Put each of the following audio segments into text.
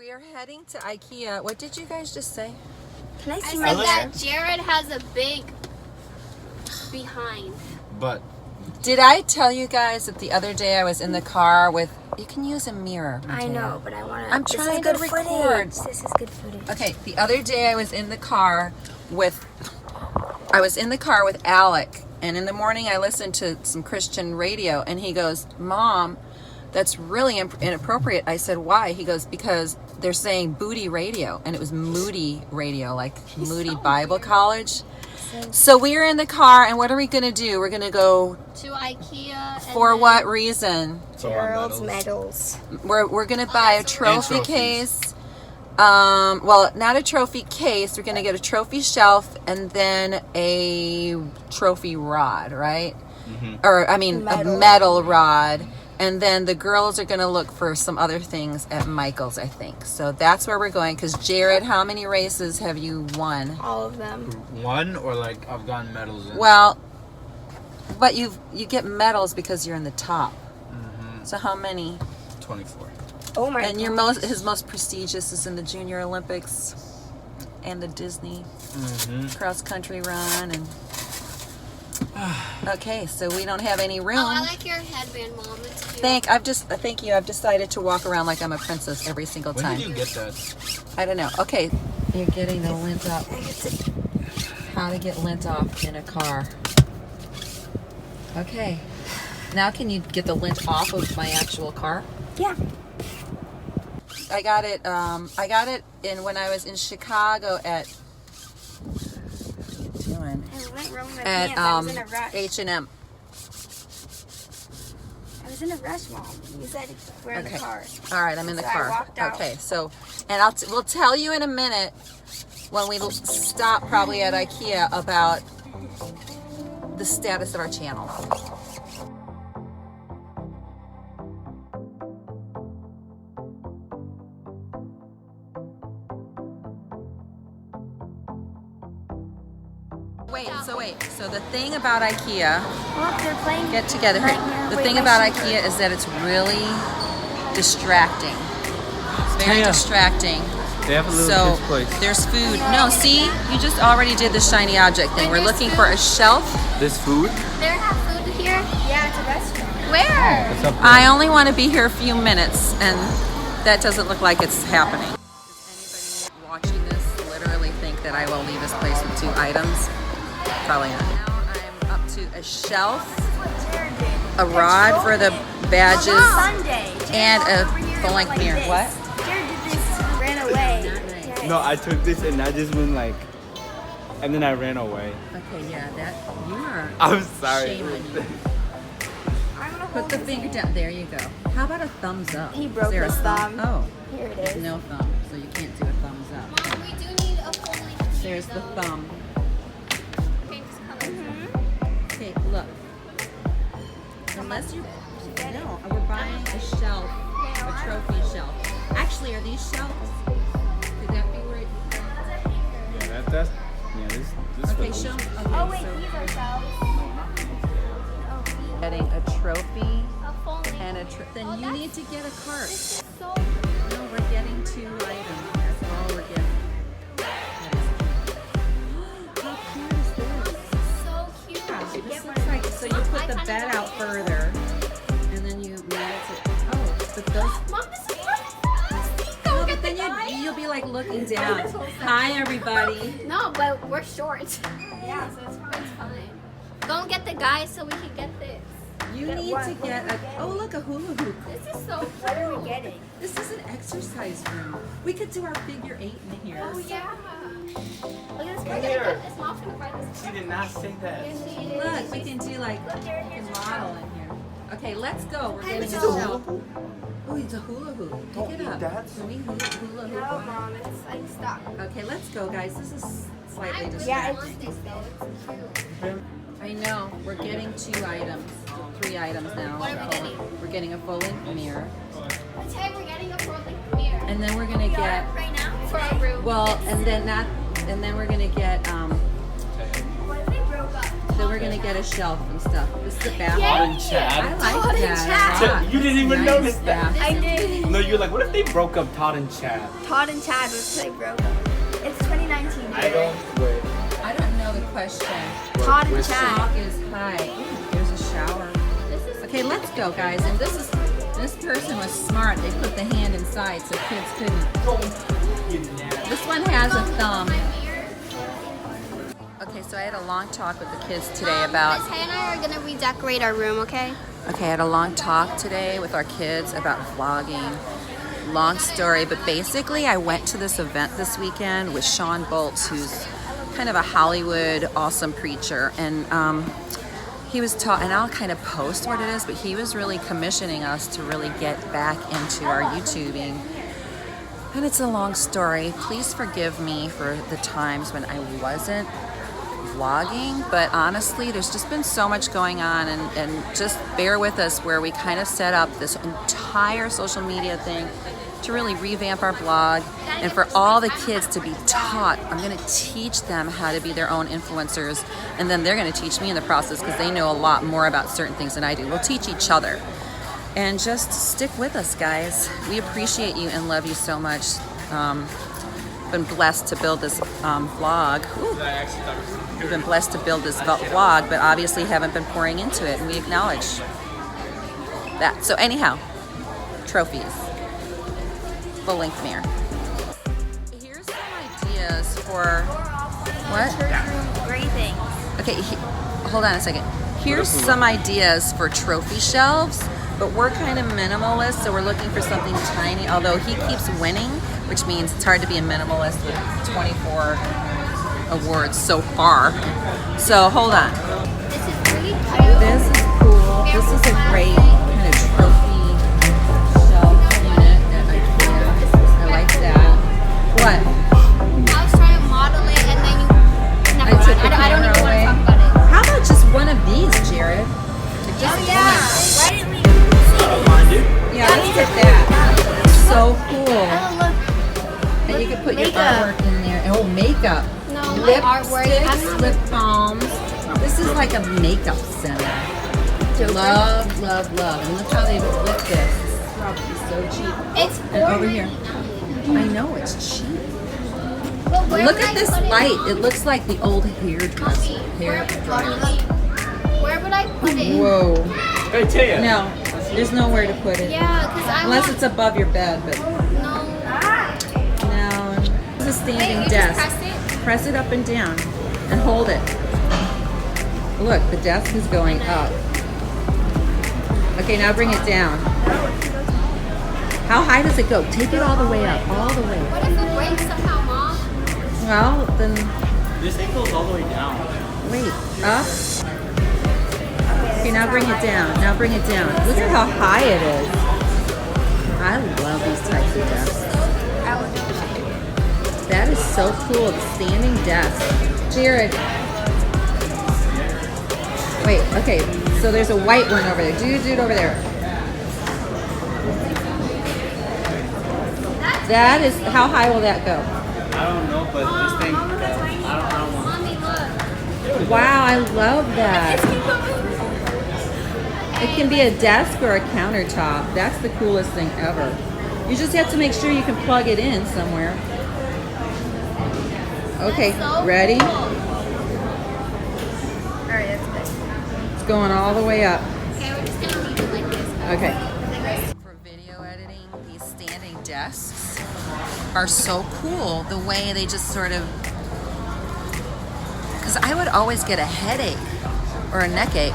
we are heading to Ikea. What did you guys just say? Can I see I my said mirror? that Jared has a big behind. But Did I tell you guys that the other day I was in the car with... You can use a mirror. I Mateo. know, but I want to. I'm trying to record. Footage. This is good footage. Okay, the other day I was in the car with... Alec, and in the morning I listened to some Christian radio, and he goes, Mom, that's really inappropriate. I said, why? He goes, because they're saying booty radio, and it was Moody radio, like Moody Bible College. So we are in the car, and what are we going to do? We're going to go To Ikea. for what reason? Gerald's medals. We're going to buy a trophy case. Well, not a trophy case. We're going to get a trophy shelf and then a trophy rod, right? Mm-hmm. Or, I mean, a metal rod. And then the girls are going to look for some other things at Michael's, I think. So that's where we're going. Because, Jared, how many races have you won? All of them. one or like I've gotten medals in. Well, but you get medals because you're in the top. Mm-hmm. So how many? 24. Oh my And god. his most prestigious is in the Junior Olympics and the Disney cross country run. And okay, so we don't have any room. Oh, I like your headband, Mom. It's cute. Thank you. I've decided to walk around like I'm a princess every single When time. did you get that? I don't know. Okay, you're getting the lint up. How to get lint off in a car. Okay. Now can you get the lint off of my actual car? Yeah. I got it in when I was in Chicago at what are you doing? I went wrong with my At pants. I was in a rush. H&M. I was in a rush, Mom. You said we're in the car. All right, I'm in the So I car. walked out. Okay, so and we'll tell you in a minute when we stop probably at Ikea about the status of our channel. So the thing about Ikea, Look, they're playing. get together right here. here. The Wait, thing my about shoe Ikea is that it's really distracting. It's very distracting. They have a little So kids place. there's food. No, see, you just already did the shiny object thing. We're looking for a shelf. This food? There have food here? Yeah, it's a restaurant. Where? It's up there. I only want to be here a few minutes, and that doesn't look like it's happening. Does anybody watching this literally think that I will leave this place with 2 items? Probably not. Now I'm up to a shelf, a rod for the badges, Sunday. and a full-length mirror. What? Jared did this, ran away. No, I took this and I just went like, and then I ran away. Okay, yeah, that you are. I'm sorry. Shame on you. Put the finger down. There you go. How about a thumbs up? He broke Is there a his thumb. Oh, Here it there's is. no thumb, so you can't do a thumbs up. Mom, we do need a full length. There's the thumb. Pink color. Okay, look. Unless you no, we're buying a shelf, a trophy shelf. Actually, are these shelves? Could that be where? That's this Okay, for show. those. Okay, Oh wait, so these are shelves. getting a trophy A full length. and a then you need to get a cart. This is so No, we're getting 2 items. That's all we're getting. How cute is this? so cute. This looks like so you put the bed out further, and then you made it to. Oh, but those. Mom, this is perfect. Go No, get but the then guy. you'll be like looking down. Hi, everybody. No, but we're short. Yeah, so it's fine. Go and get the guy so we can get this. You need to get a. Oh, look, a hula hoop. This is so cute. What are we getting? This is an exercise room. We could do our figure 8 in here. Oh, yeah. Look at this. We're Here. gonna get this. Mom's gonna buy this. She did not say that. Look, we can do like Look, Jared, a here's your model shelf. in here. Okay, let's go. We're getting a This is a shelf. Oh, it's a hula hoop. Don't Pick it eat up. that. Can we hula hoop No, on Mom, it's like stuck. it? Okay, let's go, guys. This is slightly I really distracting. want this though. It's cute. I know. We're getting 2 items. 3 items now. What are we getting? We're getting a full-length mirror. Today we're getting a full length mirror. And then we're gonna get right now for our room. well, and then we're gonna get What if they broke up? then we're gonna get a shelf and stuff. This is the bathroom. Todd and I Chad. like that. a lot. You didn't even Nice notice that. bathroom. I did. No, you're like, what if they broke up Todd and Chad? Todd and Chad was so broke. It's 2019. I don't. Wait. I don't know the question. Todd and Where's Chad. Chalk is high. Ooh, there's a shower. Okay, let's go, guys. And this person was smart. They put the hand inside so kids couldn't. This one has a thumb. Okay, so I had a long talk with the kids today about. Miss Hay and I are gonna redecorate our room, okay? Okay, I had a long talk today with our kids about vlogging. Long story, but basically I went to this event this weekend with Sean Boltz, who's kind of a Hollywood awesome preacher, and he was taught, and I'll kind of post what it is, but he was really commissioning us to really get back into our YouTubing. And it's a long story. Please forgive me for the times when I wasn't vlogging, but honestly there's just been so much going on, and just bear with us where we kind of set up this entire social media thing to really revamp our blog and for all the kids to be taught. I'm going to teach them how to be their own influencers, and then they're going to teach me in the process because they know a lot more about certain things than I do. We'll teach each other, and just stick with us, guys. We appreciate you and love you so much. Been blessed to build this vlog. We've been blessed to build this vlog, but obviously haven't been pouring into it, and we acknowledge that. So anyhow, trophies. Full-length mirror. Here's some ideas for what? Great things. Okay, hold on a second. Here's some ideas for trophy shelves, but we're kind of minimalist, so we're looking for something tiny, although he keeps winning, which means it's hard to be a minimalist with 24 awards so far. So hold on. This is really cute. This is cool. This is a great kind of trophy shelf unit at Ikea. I like that. What? I was trying to model it and then you. Never I took mind. the I don't even camera want away. to talk about it. How about just one of these, Jared? Like just Oh yeah. Why didn't we see it? Come on, dude. one. Yeah, let's get that. So cool. Oh look. And you can put your Makeup. artwork in there. Oh, makeup. No, my artwork. Lipsticks, lip balms. This is like a makeup center. Love, love, love. And look how they lit this. This is probably so cheap. It's And over here. I know, it's cheap. But where Look would at I this put it? light. It looks like the old hairdresser. Where would I put it? Whoa. I tell you. No, there's nowhere to put it. Yeah, because I Unless want, it's above your bed, but no. no. This is a Wait, standing you desk. just press it? Press it up and down and hold it. Look, the desk is going up. Okay, now bring it down. How high does it go? Take it all the way up, all the way. What if it breaks somehow, Mom? Well, then This thing goes all the way down. wait, up. Okay, now bring it down. Now bring it down. Look at how high it is. I love these types of desks. That is so cool, the standing desk. Jared. Wait, okay, so there's a white one over there. Dude over there. That is, how high will that go? I don't know, but this thing, I don't want. Mommy, look. Wow, I love that. It can be a desk or a countertop. That's the coolest thing ever. You just have to make sure you can plug it in somewhere. Okay, So ready? cool. Alright, that's good. It's going all the way up. Okay, we're just gonna leave it like this. Okay. For video editing, these standing desks are so cool. The way they just sort of, because I would always get a headache or a neck ache.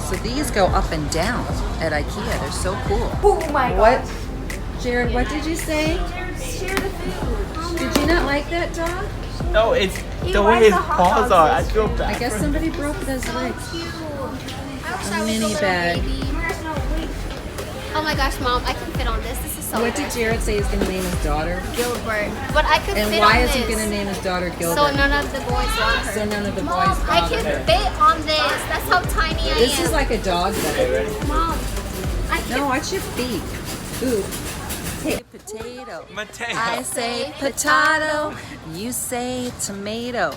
So these go up and down at Ikea. They're so cool. Oh my god. What? Jared, what did you say? Share the food. Did you not like that dog? No, it's He the likes way his the hot paws dogs. are. I feel bad. I guess somebody broke his legs. Cute. I wish A I was mini a little bag. baby. Oh my gosh, Mom, I can fit on this. This is so What good. did Jared say he's going to name his daughter? Gilbert. But I could And fit why on is this. he going to name his daughter Gilbert? So none of the boys want her. So none of the Mom, boys I bother can her. fit on this. That's how tiny I This am. is like a dog bed. Mom, I can. No, watch your feet. Ooh. Hey, potato. Mateo. I say potato. You say tomato.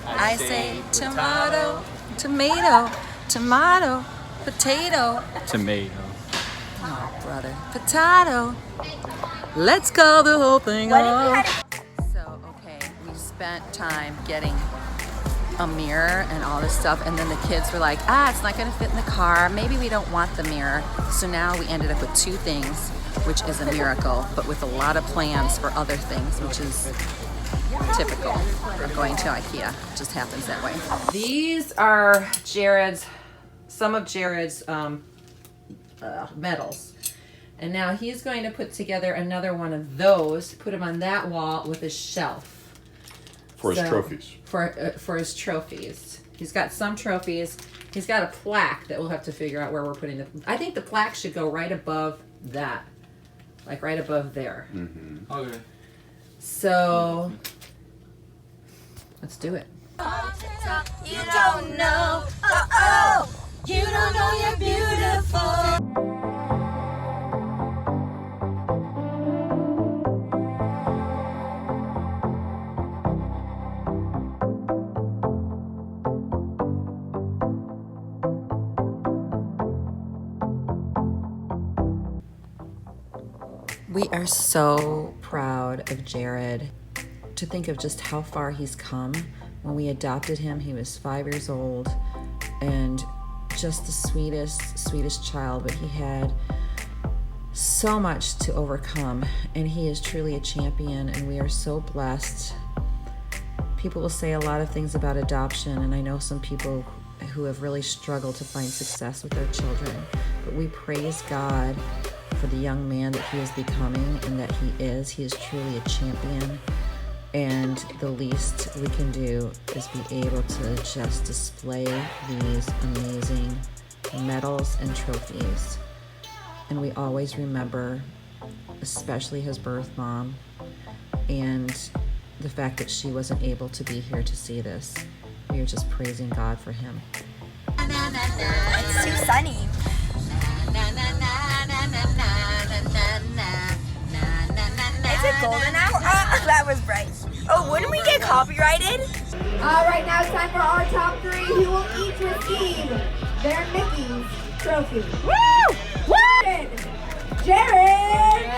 I say tomato. Tomato, tomato, potato. Tomato. Oh, brother. Potato. Let's call the whole thing off. So, okay, we spent time getting a mirror and all this stuff, and then the kids were like, it's not gonna fit in the car. Maybe we don't want the mirror. So now we ended up with 2 things, which is a miracle, but with a lot of plans for other things, which is typical of going to Ikea. It just happens that way. These are some of Jared's medals. And now he's going to put together another one of those, put him on that wall with his shelf. For his trophies. For his trophies. He's got some trophies. He's got a plaque that we'll have to figure out where we're putting the... I think the plaque should go right above that. Like right above there. Mm-hmm. Okay. So... let's do it. You don't know. You don't know you're beautiful. We are so proud of Jared. To think of just how far he's come. When we adopted him, he was 5 years old and just the sweetest child, but he had so much to overcome, and he is truly a champion, and we are so blessed. People will say a lot of things about adoption, and I know some people who have really struggled to find success with their children, but we praise God for the young man that he is becoming and that he is. He is truly a champion. And the least we can do is be able to just display these amazing medals and trophies. And we always remember, especially his birth mom, and the fact that she wasn't able to be here to see this. We are just praising God for him. It's too sunny. Is it golden hour? That was bright. Oh, wouldn't we get copyrighted? Right now it's time for our top 3 who will each receive their Mickey's trophy. Woo! Woo! Jared!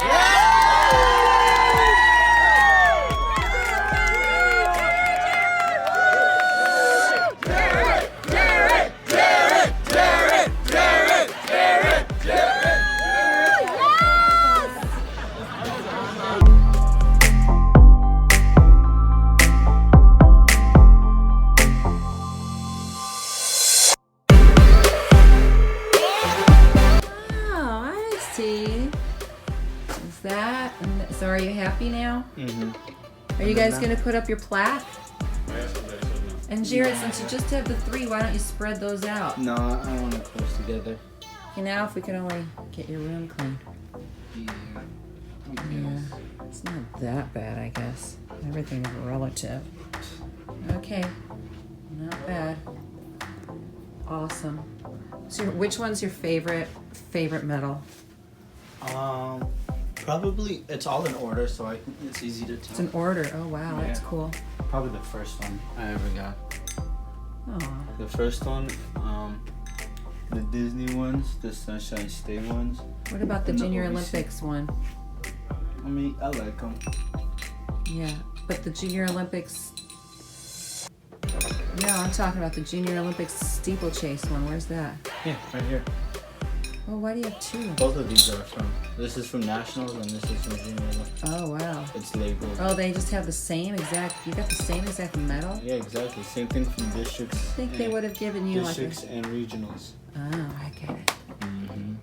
So are you happy now? Mm-hmm. Are you guys going to put up your plaque? And Jared, since you just have the 3, why don't you spread those out? No, I don't want to close together. Okay, now if we could only get your room clean. Yeah, it's not that bad, I guess. Everything is relative. Okay, not bad. Awesome. So which one's your favorite medal? Probably it's all in order, so it's easy to tell. It's in order. Oh wow, that's cool. Probably the first one I ever got. Oh. The first one, the Disney ones, the Sunshine State ones. What about the And Junior OVC. Olympics one? I mean, I like them. Yeah, but the Junior Olympics. No, I'm talking about the Junior Olympics steeplechase one. Where's that? Yeah, right here. Oh, why do you have 2? Both of these are from. This is from Nationals and this is from Junior Olympics. Oh wow. It's labeled. Oh, they just have the same exact. You got the same exact medal. Yeah, exactly. Same thing from districts. I think they would have given you districts and regionals. Oh, I get it. Mm-hmm.